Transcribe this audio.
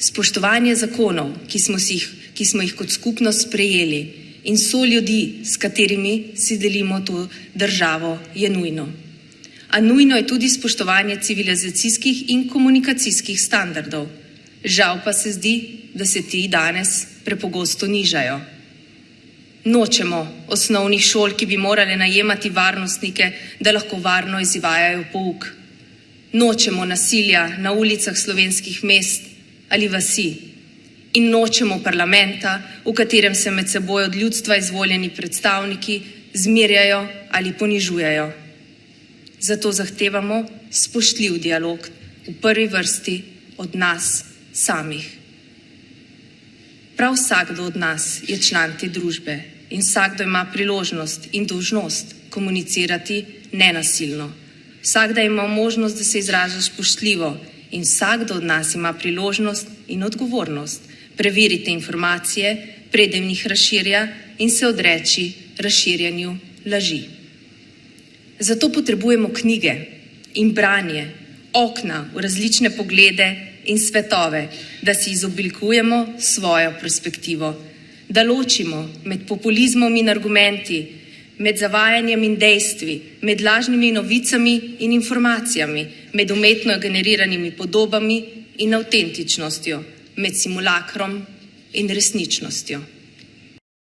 Spoštovanje zakonov, ki smo jih kot skupnost sprejeli, in soljudi, s katerimi si delimo to državo, je nujno. A nujno je tudi spoštovanje civilizacijskih in komunikacijskih standardov. Žal pa se zdi, da se ti danes prepogosto nižajo. Nočemo osnovnih šol, ki bi morale najemati varnostnike, da lahko varno izvajajo pouk. Nočemo nasilja na ulicah slovenskih mest ali vasi. In nočemo parlamenta, v katerem se med seboj od ljudstva izvoljeni predstavniki zmerjajo ali ponižujejo. Zato zahtevamo spoštljiv dialog, v prvi vrsti od nas samih. Prav vsakdo od nas je član te družbe in vsakdo ima priložnost in dolžnost komunicirati nenasilno. Vsakdo ima možnost, da se izraža spoštljivo in vsakdo od nas ima priložnost in odgovornost preveriti informacije, preden jih razširja in se odreči razširjanju laži. Zato potrebujemo knjige in branje, okna v različne poglede in svetove, da si izoblikujemo svojo perspektivo, da ločimo med populizmom in argumenti, med zavajanjem in dejstvi, med lažnimi novicami in informacijami, med umetno generiranimi podobami in avtentičnostjo, med simulakrom in resničnostjo.